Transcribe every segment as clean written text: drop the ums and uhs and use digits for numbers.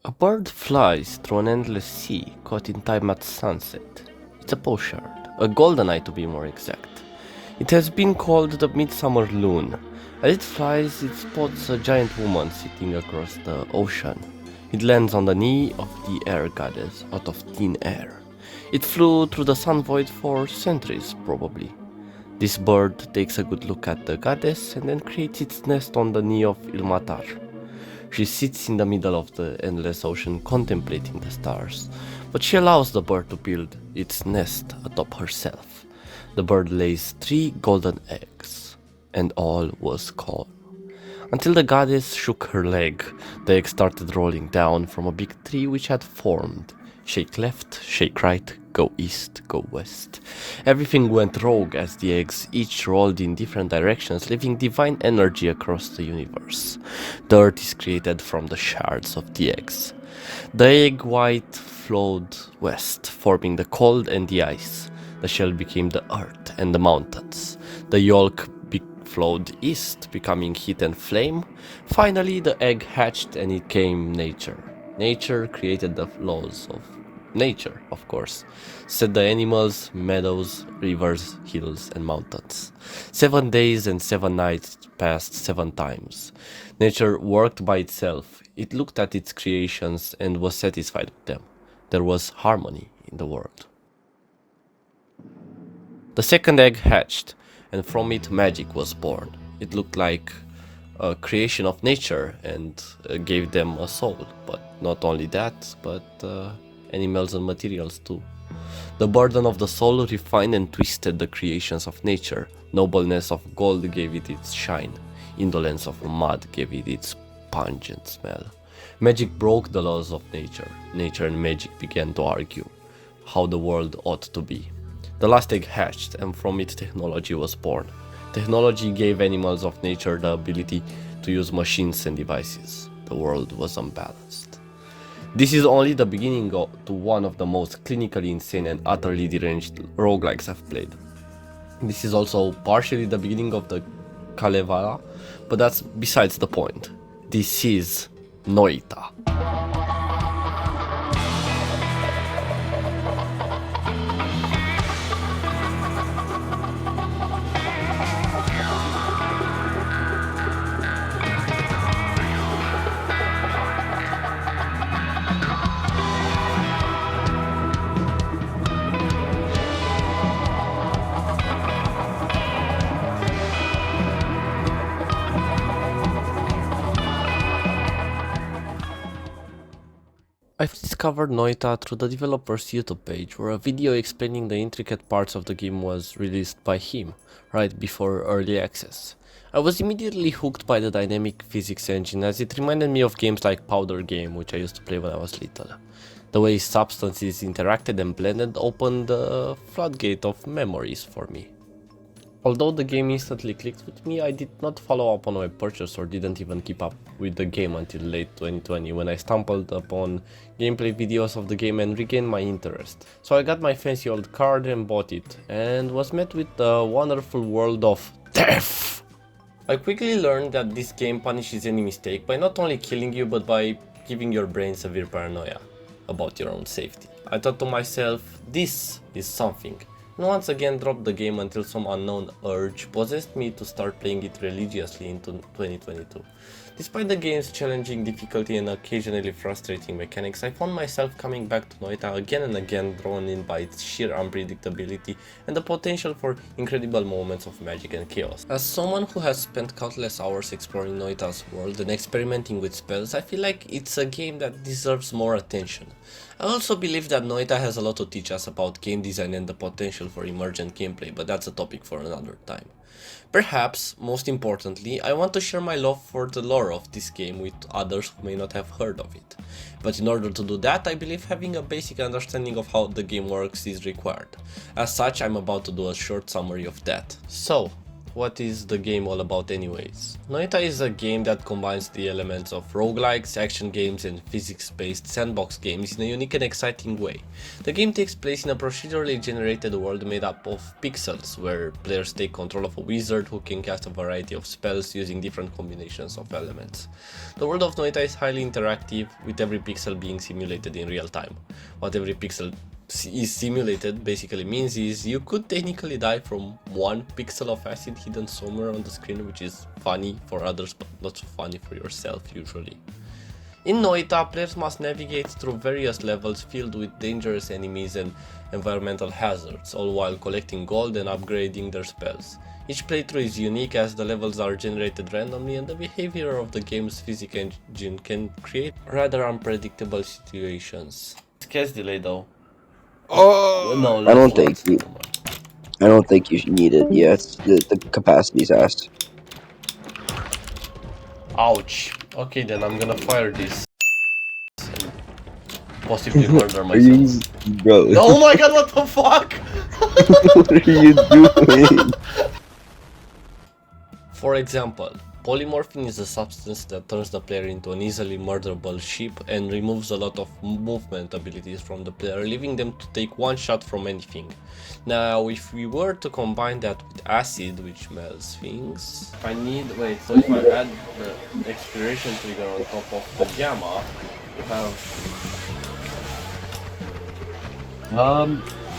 A bird flies through an endless sea, caught in time at sunset. It's a pochard, a golden eye to be more exact. It has been called the midsummer loon. As it flies, it spots a giant woman sitting across the ocean. It lands on the knee of the air goddess out of thin air. It flew through the sun void for centuries, probably. This bird takes a good look at the goddess and then creates its nest on the knee of Ilmatar. She sits in the middle of the endless ocean contemplating the stars, but she allows the bird to build its nest atop herself. The bird lays 3 golden eggs, and all was calm. Until the goddess shook her leg, the eggs started rolling down from a big tree which had formed. Shake left, shake right, go east, go west. Everything went rogue as the eggs each rolled in different directions, leaving divine energy across the universe. The earth is created from the shards of the eggs. The egg white flowed west, forming the cold and the ice. The shell became the earth and the mountains. The yolk flowed east, becoming heat and flame. Finally, the egg hatched and it came nature. Nature created the laws of nature, of course. Set the animals, meadows, rivers, hills, and mountains. 7 days and 7 nights passed 7 times. Nature worked by itself. It looked at its creations and was satisfied with them. There was harmony in the world. The second egg hatched, and from it magic was born. It looked like a creation of nature and gave them a soul. But not only that, but animals and materials too. The burden of the soul refined and twisted the creations of nature. Nobleness of gold gave it its shine. Indolence of mud gave it its pungent smell. Magic broke the laws of nature. Nature and magic began to argue how the world ought to be. The last egg hatched, and from it technology was born. Technology gave animals of nature the ability to use machines and devices. The world was unbalanced. This is only the beginning to one of the most clinically insane and utterly deranged roguelikes I've played. This is also partially the beginning of the Kalevala, but that's besides the point. This is Noita. I've discovered Noita through the developer's YouTube page, where a video explaining the intricate parts of the game was released by him, right before early access. I was immediately hooked by the dynamic physics engine, as it reminded me of games like Powder Game, which I used to play when I was little. The way substances interacted and blended opened a floodgate of memories for me. Although the game instantly clicked with me, I did not follow up on my purchase or didn't even keep up with the game until late 2020, when I stumbled upon gameplay videos of the game and regained my interest. So I got my fancy old card and bought it, and was met with the wonderful world of death! I quickly learned that this game punishes any mistake by not only killing you, but by giving your brain severe paranoia about your own safety. I thought to myself, this is something. And once again dropped the game until some unknown urge possessed me to start playing it religiously into 2022. Despite the game's challenging difficulty and occasionally frustrating mechanics, I found myself coming back to Noita again and again, drawn in by its sheer unpredictability and the potential for incredible moments of magic and chaos. As someone who has spent countless hours exploring Noita's world and experimenting with spells, I feel like it's a game that deserves more attention. I also believe that Noita has a lot to teach us about game design and the potential for emergent gameplay, but that's a topic for another time. Perhaps, most importantly, I want to share my love for the lore of this game with others who may not have heard of it. But in order to do that, I believe having a basic understanding of how the game works is required. As such, I'm about to do a short summary of that. So, what is the game all about anyways? Noita is a game that combines the elements of roguelikes, action games and physics-based sandbox games in a unique and exciting way. The game takes place in a procedurally generated world made up of pixels, where players take control of a wizard who can cast a variety of spells using different combinations of elements. The world of Noita is highly interactive, with every pixel being simulated in real time. What every pixel is simulated basically means is you could technically die from one pixel of acid hidden somewhere on the screen, which is funny for others but not so funny for yourself usually. In Noita, players must navigate through various levels filled with dangerous enemies and environmental hazards, all while collecting gold and upgrading their spells. Each playthrough is unique as the levels are generated randomly and the behavior of the game's physics engine can create rather unpredictable situations. Sketch delay though. Oh, No, I don't let's think I don't think you need it. Yeah, it's the capacity's asked. Ouch. Okay, then I'm gonna fire this and possibly murder Are you, myself. bro? Oh my god, what the fuck? What are you doing? For example, polymorphing is a substance that turns the player into an easily murderable sheep and removes a lot of movement abilities from the player, leaving them to take one shot from anything. Now, if we were to combine that with acid, which melts things, I need, wait, so if I add the expiration trigger on top of the gamma, you have,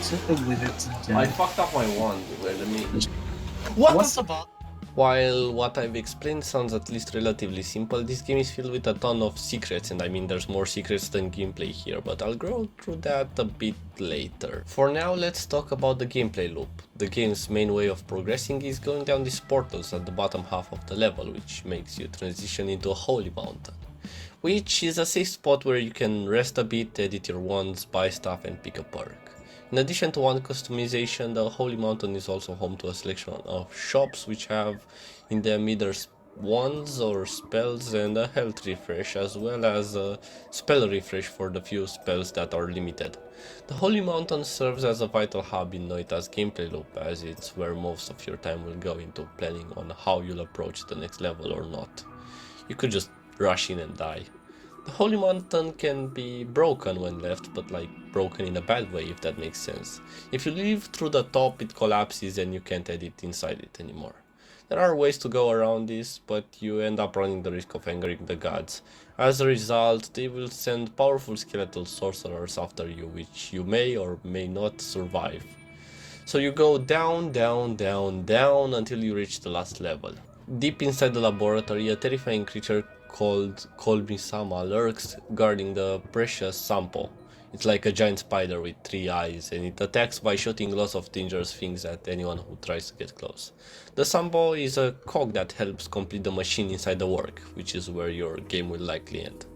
Something with it. I fucked up my wand, wait, let me, What's about? While what I've explained sounds at least relatively simple, this game is filled with a ton of secrets, and I mean there's more secrets than gameplay here, but I'll go through that a bit later. For now, let's talk about the gameplay loop. The game's main way of progressing is going down these portals at the bottom half of the level, which makes you transition into a holy mountain, which is a safe spot where you can rest a bit, edit your wands, buy stuff and pick a perk. In addition to wand customization, the Holy Mountain is also home to a selection of shops which have in them either wands or spells and a health refresh, as well as a spell refresh for the few spells that are limited. The Holy Mountain serves as a vital hub in Noita's gameplay loop, as it's where most of your time will go into planning on how you'll approach the next level or not. You could just rush in and die. The Holy Mountain can be broken when left, but like broken in a bad way, if that makes sense. If you leave through the top, it collapses and you can't edit inside it anymore. There are ways to go around this, but you end up running the risk of angering the gods. As a result, they will send powerful skeletal sorcerers after you, which you may or may not survive. So you go down, down, down, down until you reach the last level. Deep inside the laboratory, a terrifying creature called Kolmi-sama lurks, guarding the precious sample. It's like a giant spider with 3 eyes, and it attacks by shooting lots of dangerous things at anyone who tries to get close. The sample is a cog that helps complete the machine inside the work, which is where your game will likely end.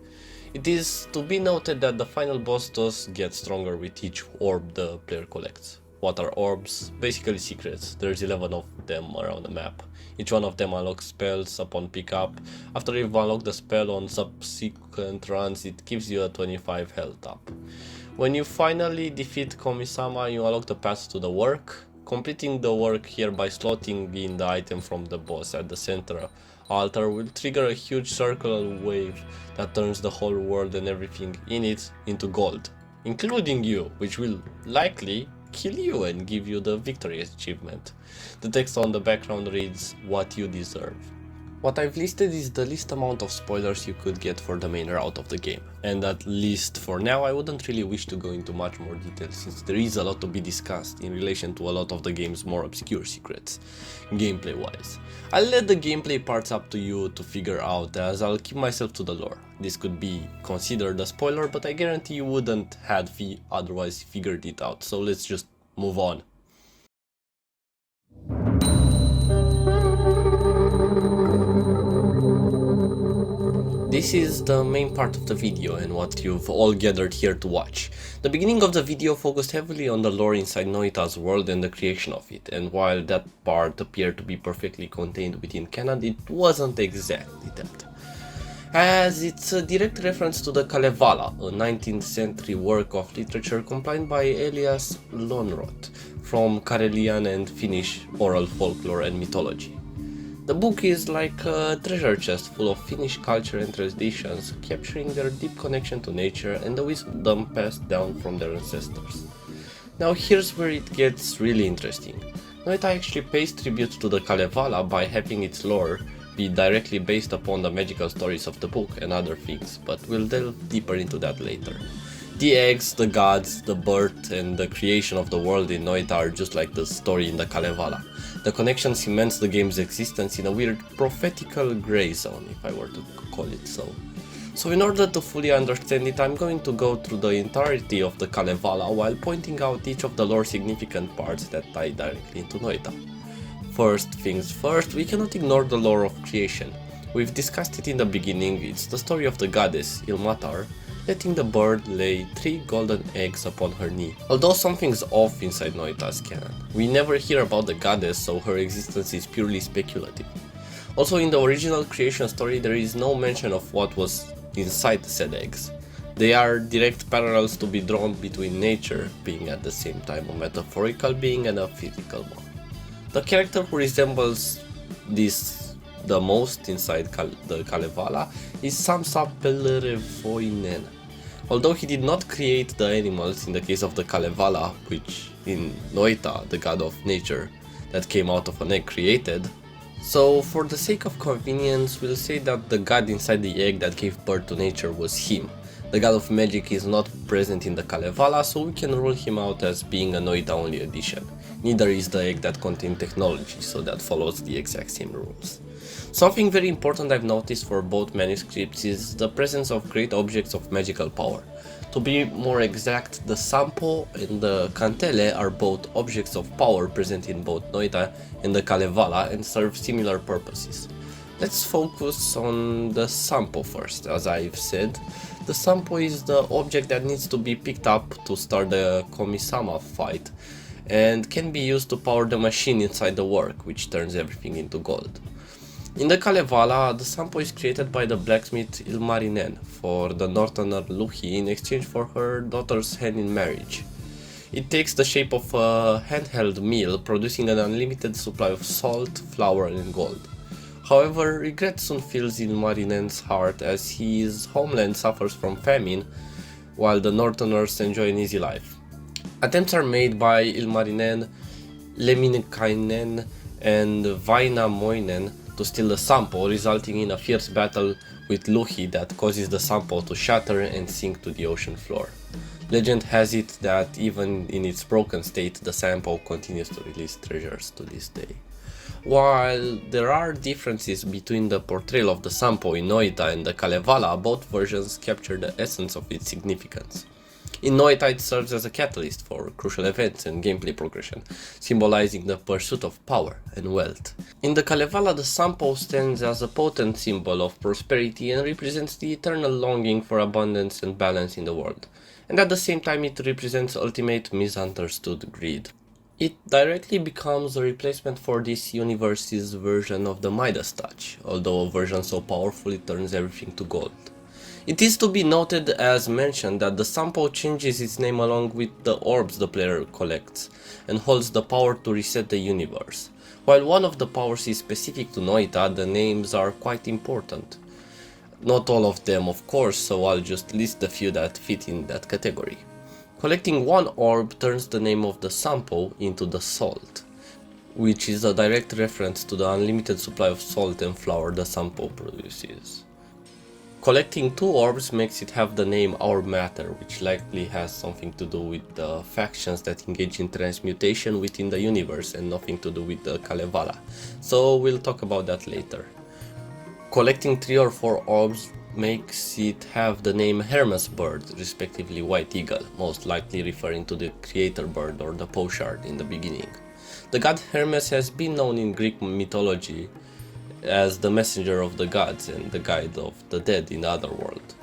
It is to be noted that the final boss does get stronger with each orb the player collects. What are orbs? Basically secrets. There's 11 of them around the map. Each one of them unlocks spells upon pickup. After you've unlocked the spell on subsequent runs, it gives you a 25 health up. When you finally defeat Komi-sama, you unlock the path to the work, completing the work here by slotting in the item from the boss at the center altar will trigger a huge circular wave that turns the whole world and everything in it into gold, including you, which will likely kill you and give you the victory achievement. The text on the background reads, "What you deserve." What I've listed is the least amount of spoilers you could get for the main route of the game, and at least for now I wouldn't really wish to go into much more detail since there is a lot to be discussed in relation to a lot of the game's more obscure secrets, gameplay wise. I'll let the gameplay parts up to you to figure out, as I'll keep myself to the lore. This could be considered a spoiler, but I guarantee you wouldn't have otherwise figured it out, so let's just move on. This is the main part of the video and what you've all gathered here to watch. The beginning of the video focused heavily on the lore inside Noita's world and the creation of it, and while that part appeared to be perfectly contained within canon, it wasn't exactly that, as it's a direct reference to the Kalevala, a 19th century work of literature compiled by Elias Lönnrot from Karelian and Finnish oral folklore and mythology. The book is like a treasure chest full of Finnish culture and traditions, capturing their deep connection to nature and the wisdom passed down from their ancestors. Now here's where it gets really interesting. Noita actually pays tribute to the Kalevala by having its lore be directly based upon the magical stories of the book and other things, but we'll delve deeper into that later. The eggs, the gods, the birth and the creation of the world in Noita are just like the story in the Kalevala. The connection cements the game's existence in a weird prophetical grey zone, if I were to call it so. So in order to fully understand it, I'm going to go through the entirety of the Kalevala while pointing out each of the lore significant parts that tie directly into Noita. First things first, we cannot ignore the lore of creation. We've discussed it in the beginning. It's the story of the goddess, Ilmatar, letting the bird lay 3 golden eggs upon her knee. Although something's off inside Noita's canon, we never hear about the goddess, so her existence is purely speculative. Also, in the original creation story, there is no mention of what was inside said eggs. They are direct parallels to be drawn between nature being at the same time a metaphorical being and a physical one. The character who resembles this the most inside the Kalevala is Taikasauvojen. Although he did not create the animals in the case of the Kalevala, which in Noita, the god of nature that came out of an egg, created. So for the sake of convenience, we'll say that the god inside the egg that gave birth to nature was him. The god of magic is not present in the Kalevala, so we can rule him out as being a Noita only addition. Neither is the egg that contained technology, so that follows the exact same rules. Something very important I've noticed for both manuscripts is the presence of great objects of magical power. To be more exact, the Sampo and the Kantele are both objects of power present in both Noita and the Kalevala and serve similar purposes. Let's focus on the Sampo first. As I've said, the Sampo is the object that needs to be picked up to start the Komi-sama fight and can be used to power the machine inside the work, which turns everything into gold. In the Kalevala, the Sampo is created by the blacksmith Ilmarinen for the Northerner Luhi in exchange for her daughter's hand in marriage. It takes the shape of a handheld mill, producing an unlimited supply of salt, flour and gold. However, regret soon fills Ilmarinen's heart as his homeland suffers from famine, while the Northerners enjoy an easy life. Attempts are made by Ilmarinen, Lemminkainen and Vainamoinen to steal the Sampo, resulting in a fierce battle with Luhi that causes the Sampo to shatter and sink to the ocean floor. Legend has it that even in its broken state, the Sampo continues to release treasures to this day. While there are differences between the portrayal of the Sampo in Noita and the Kalevala, both versions capture the essence of its significance. In Noita, it serves as a catalyst for crucial events and gameplay progression, symbolizing the pursuit of power and wealth. In the Kalevala, the Sampo stands as a potent symbol of prosperity and represents the eternal longing for abundance and balance in the world. And at the same time, it represents ultimate misunderstood greed. It directly becomes a replacement for this universe's version of the Midas touch, although a version so powerful it turns everything to gold. It is to be noted, as mentioned, that the Sampo changes its name along with the orbs the player collects, and holds the power to reset the universe. While one of the powers is specific to Noita, the names are quite important. Not all of them, of course, so I'll just list the few that fit in that category. Collecting one orb turns the name of the Sampo into the Salt, which is a direct reference to the unlimited supply of salt and flour the Sampo produces. Collecting 2 orbs makes it have the name Our Matter, which likely has something to do with the factions that engage in transmutation within the universe and nothing to do with the Kalevala, so we'll talk about that later. Collecting 3 or 4 orbs makes it have the name Hermes Bird, respectively White Eagle, most likely referring to the creator bird or the pochard in the beginning. The god Hermes has been known in Greek mythology as the messenger of the gods and the guide of the dead in the other world.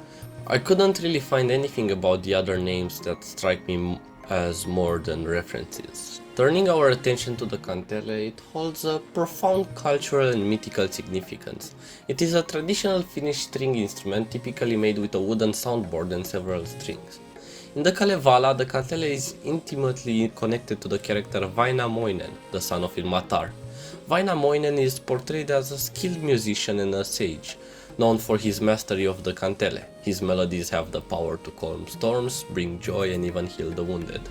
I couldn't really find anything about the other names that strike me as more than references. Turning our attention to the kantele, it holds a profound cultural and mythical significance. It is a traditional Finnish string instrument typically made with a wooden soundboard and several strings. In the Kalevala, the Kantele is intimately connected to the character Vainamoinen, the son of Ilmatar. Vainamoinen is portrayed as a skilled musician and a sage, known for his mastery of the Kantele. His melodies have the power to calm storms, bring joy and even heal the wounded.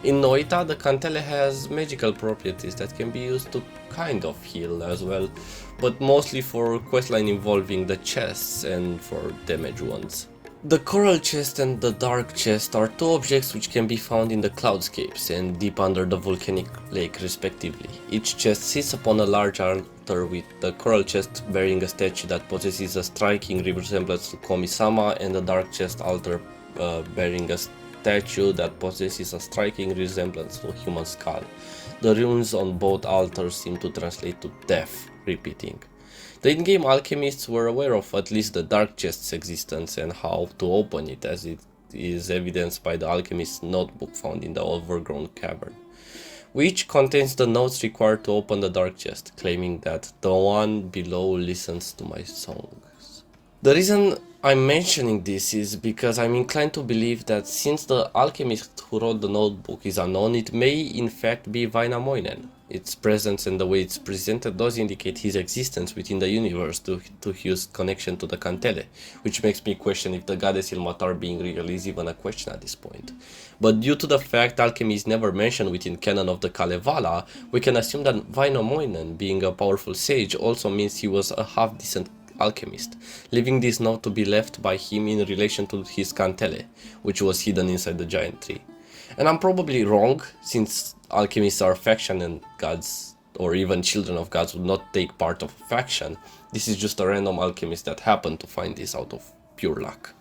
In Noita, the Kantele has magical properties that can be used to kind of heal as well, but mostly for questline involving the chests and for damage ones. The coral chest and the dark chest are two objects which can be found in the cloudscapes and deep under the volcanic lake respectively. Each chest sits upon a large altar, with the coral chest bearing a statue that possesses a striking resemblance to Komi-sama, and the dark chest altar bearing a statue that possesses a striking resemblance to a human skull. The runes on both altars seem to translate to death, repeating. The in-game alchemists were aware of at least the dark chest's existence and how to open it, as it is evidenced by the alchemist's notebook found in the overgrown cavern, which contains the notes required to open the dark chest, claiming that the one below listens to my songs. The reason I'm mentioning this is because I'm inclined to believe that since the alchemist who wrote the notebook is unknown, it may in fact be Vainamoinen. Its presence and the way it's presented does indicate his existence within the universe to his connection to the Kantele, which makes me question if the goddess Ilmatar being real is even a question at this point. But due to the fact alchemy is never mentioned within canon of the Kalevala, we can assume that Vainamoinen, being a powerful sage, also means he was a half-decent alchemist, leaving this note to be left by him in relation to his Kantele, which was hidden inside the giant tree. And I'm probably wrong, since alchemists are faction and gods or even children of gods would not take part of a faction. This is just a random alchemist that happened to find this out of pure luck.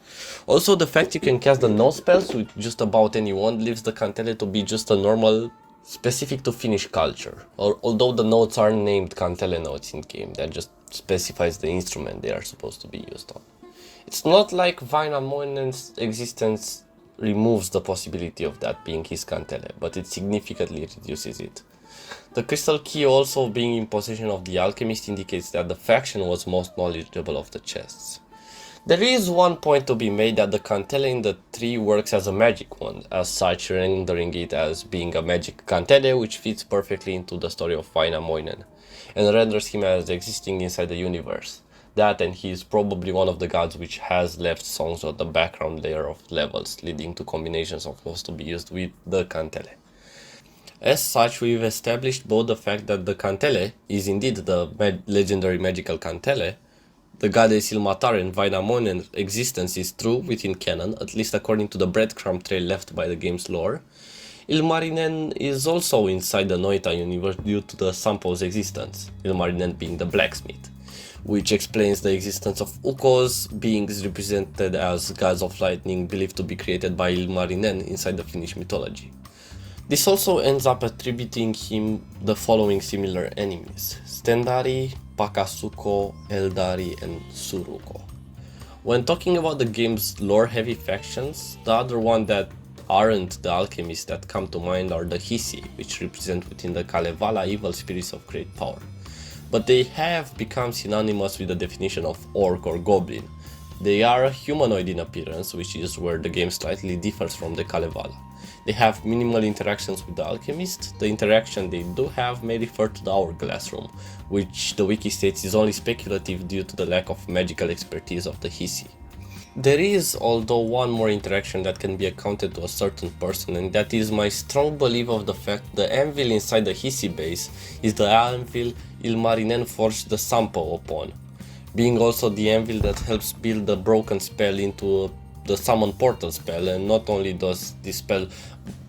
Also, the fact you can cast the note spells with just about anyone leaves the Kantele to be just a normal, specific to Finnish culture. Although the notes are named Kantele notes in game, that just specifies the instrument they are supposed to be used on. It's not like Vainamoinen's existence removes the possibility of that being his Kantele, but it significantly reduces it. The crystal key also being in possession of the alchemist indicates that the faction was most knowledgeable of the chests. There is one point to be made that the Kantele in the tree works as a magic wand, as such rendering it as being a magic Kantele, which fits perfectly into the story of Vainamoinen, and renders him as existing inside the universe. That, and he is probably one of the gods which has left songs on the background layer of levels, leading to combinations of laws to be used with the Kantele. As such, we've established both the fact that the Kantele is indeed the legendary magical Kantele, the goddess Ilmatar and Vainamoinen's existence is true within canon, at least according to the breadcrumb trail left by the game's lore. Ilmarinen is also inside the Noita universe due to the Sampo's existence, Ilmarinen being the blacksmith, which explains the existence of Ukos, beings represented as gods of lightning believed to be created by Ilmarinen inside the Finnish mythology. This also ends up attributing him the following similar enemies: Stendari, Pakasuko, Eldari, and Suruko. When talking about the game's lore-heavy factions, the other one that aren't the alchemists that come to mind are the Hissi, which represent within the Kalevala evil spirits of great power. But they have become synonymous with the definition of orc or goblin. They are humanoid in appearance, which is where the game slightly differs from the Kalevala. They have minimal interactions with the alchemist. The interaction they do have may refer to the hourglass room, which the wiki states is only speculative due to the lack of magical expertise of the Hissi. There is, although, one more interaction that can be accounted to a certain person, and that is my strong belief of the fact the anvil inside the Hissi base is the anvil Ilmarinen forged the Sampo upon, being also the anvil that helps build the broken spell into the summon portal spell, and not only does this spell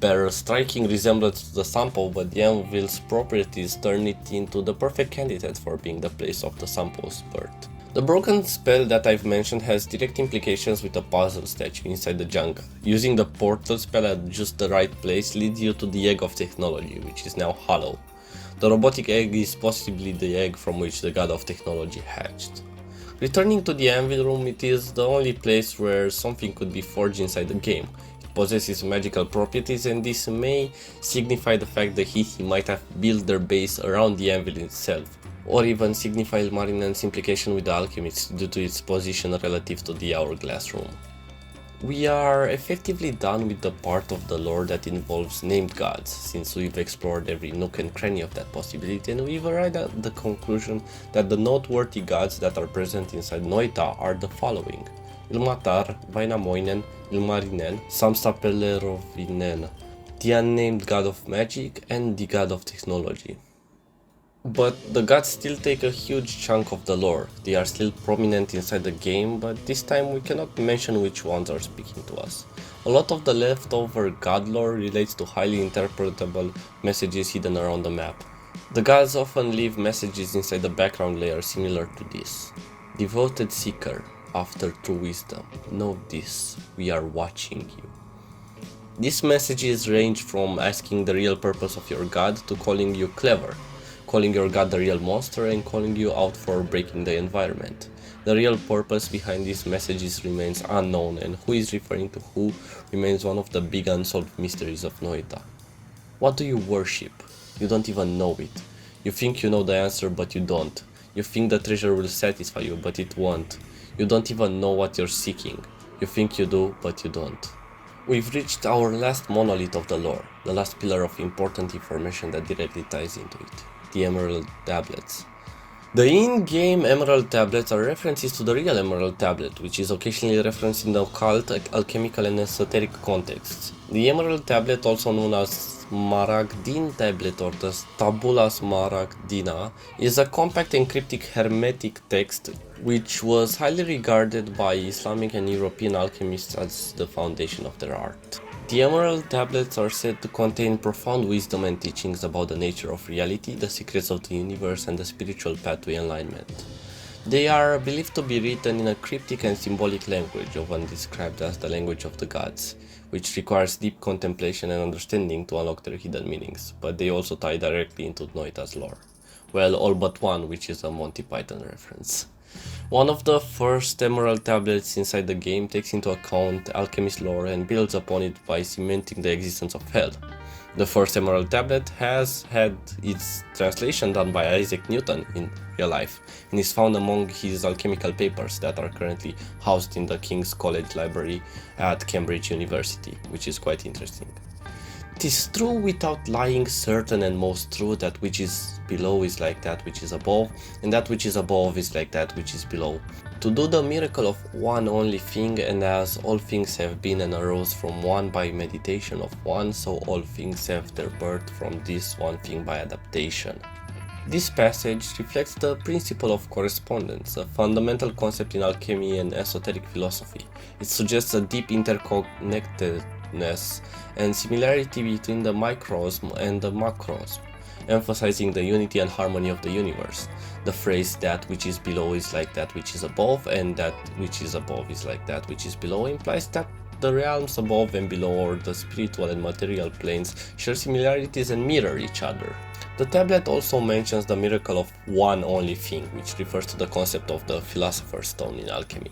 bear a striking resemblance to the Sampo, but the anvil's properties turn it into the perfect candidate for being the place of the Sampo's birth. The broken spell that I've mentioned has direct implications with a puzzle statue inside the jungle. Using the portal spell at just the right place leads you to the egg of technology, which is now hollow. The robotic egg is possibly the egg from which the god of technology hatched. Returning to the anvil room, it is the only place where something could be forged inside the game. It possesses magical properties, and this may signify the fact that he might have built their base around the anvil itself, or even signify Ilmarinen's implication with the alchemists due to its position relative to the hourglass room. We are effectively done with the part of the lore that involves named gods, since we've explored every nook and cranny of that possibility, and we've arrived at the conclusion that the noteworthy gods that are present inside Noita are the following: Ilmatar, Vainamoinen, Ilmarinen, Samstapelerövinen, the unnamed god of magic, and the god of technology. But the gods still take a huge chunk of the lore. They are still prominent inside the game, but this time we cannot mention which ones are speaking to us. A lot of the leftover god lore relates to highly interpretable messages hidden around the map. The gods often leave messages inside the background layer similar to this. Devoted seeker, after true wisdom, know this, we are watching you. These messages range from asking the real purpose of your god to calling you clever, calling your god the real monster, and calling you out for breaking the environment. The real purpose behind these messages remains unknown, and who is referring to who remains one of the big unsolved mysteries of Noita. What do you worship? You don't even know it. You think you know the answer, but you don't. You think the treasure will satisfy you, but it won't. You don't even know what you're seeking. You think you do, but you don't. We've reached our last monolith of the lore, the last pillar of important information that directly ties into it, the Emerald Tablets. The in-game Emerald Tablets are references to the real Emerald Tablet, which is occasionally referenced in the occult, alchemical and esoteric contexts. The Emerald Tablet, also known as Smaragdine Tablet or the Tabula Smaragdina, is a compact and cryptic hermetic text which was highly regarded by Islamic and European alchemists as the foundation of their art. The Emerald Tablets are said to contain profound wisdom and teachings about the nature of reality, the secrets of the universe, and the spiritual path to enlightenment. They are believed to be written in a cryptic and symbolic language, often described as the language of the gods, which requires deep contemplation and understanding to unlock their hidden meanings, but they also tie directly into Noita's lore. Well, all but one, which is a Monty Python reference. One of the first Emerald Tablets inside the game takes into account alchemist lore and builds upon it by cementing the existence of hell. The first Emerald Tablet has had its translation done by Isaac Newton in real life and is found among his alchemical papers that are currently housed in the King's College Library at Cambridge University, which is quite interesting. It is true without lying, certain and most true, that which is below is like that which is above, and that which is above is like that which is below. To do the miracle of one only thing, and as all things have been and arose from one by meditation of one, so all things have their birth from this one thing by adaptation. This passage reflects the principle of correspondence, a fundamental concept in alchemy and esoteric philosophy. It suggests a deep interconnectedness and similarity between the microcosm and the macrocosm, emphasizing the unity and harmony of the universe. The phrase "that which is below is like that which is above, and that which is above is like that which is below" implies that the realms above and below, or the spiritual and material planes, share similarities and mirror each other. The tablet also mentions the miracle of one only thing, which refers to the concept of the Philosopher's Stone in alchemy.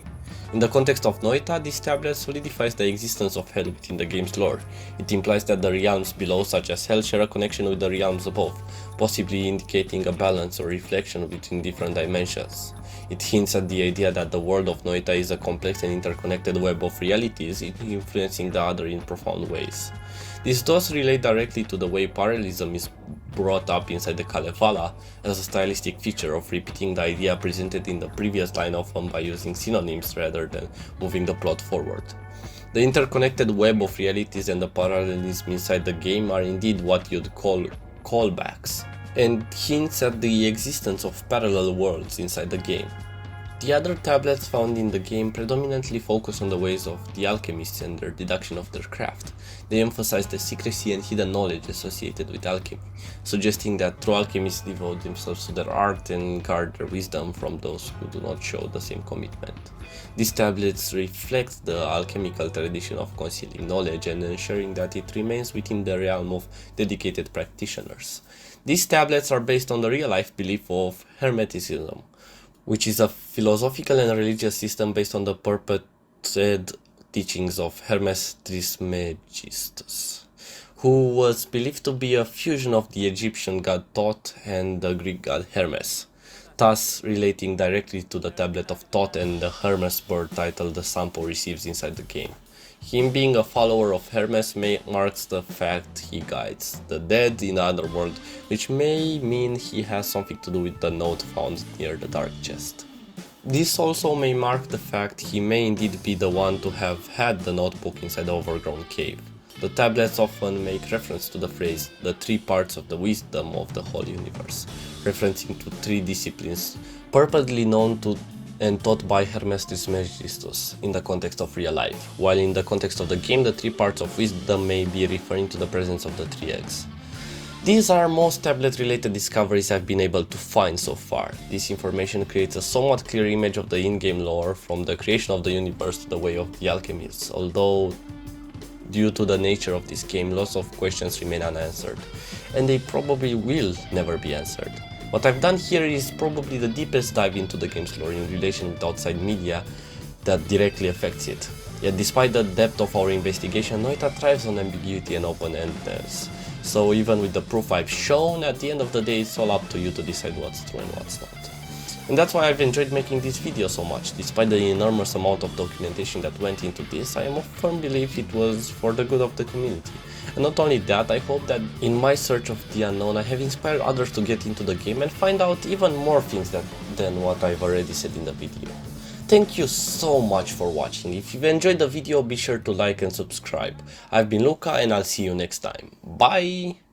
In the context of Noita, this tablet solidifies the existence of hell within the game's lore. It implies that the realms below, such as hell, share a connection with the realms above, possibly indicating a balance or reflection between different dimensions. It hints at the idea that the world of Noita is a complex and interconnected web of realities, influencing the other in profound ways. This does relate directly to the way parallelism is brought up inside the Kalevala as a stylistic feature of repeating the idea presented in the previous line, often by using synonyms rather than moving the plot forward. The interconnected web of realities and the parallelism inside the game are indeed what you'd call callbacks, and hints at the existence of parallel worlds inside the game. The other tablets found in the game predominantly focus on the ways of the alchemists and their deduction of their craft. They emphasize the secrecy and hidden knowledge associated with alchemy, suggesting that true alchemists devote themselves to their art and guard their wisdom from those who do not show the same commitment. These tablets reflect the alchemical tradition of concealing knowledge and ensuring that it remains within the realm of dedicated practitioners. These tablets are based on the real-life belief of Hermeticism, which is a philosophical and religious system based on the purported teachings of Hermes Trismegistus, who was believed to be a fusion of the Egyptian god Thoth and the Greek god Hermes, thus relating directly to the tablet of Thoth and the Hermes bird title the Sampo receives inside the game. Him being a follower of Hermes marks the fact he guides the dead in the underworld, which may mean he has something to do with the note found near the dark chest. This also may mark the fact he may indeed be the one to have had the notebook inside the overgrown cave. The tablets often make reference to the phrase, the three parts of the wisdom of the whole universe, referencing to three disciplines purportedly known to and taught by Hermes Trismegistus in the context of real life, while in the context of the game the three parts of wisdom may be referring to the presence of the three eggs. These are most tablet-related discoveries I've been able to find so far. This information creates a somewhat clear image of the in-game lore, from the creation of the universe to the way of the alchemists, although due to the nature of this game, lots of questions remain unanswered, and they probably will never be answered. What I've done here is probably the deepest dive into the game's lore in relation with outside media that directly affects it. Yet despite the depth of our investigation, Noita thrives on ambiguity and open-endedness. So even with the proof I've shown, at the end of the day it's all up to you to decide what's true and what's not. And that's why I've enjoyed making this video so much. Despite the enormous amount of documentation that went into this, I am of firm belief it was for the good of the community. And not only that, I hope that in my search of the unknown I have inspired others to get into the game and find out even more things than what I've already said in the video. Thank you so much for watching. If you've enjoyed the video, be sure to like and subscribe. I've been Luca and I'll see you next time. Bye!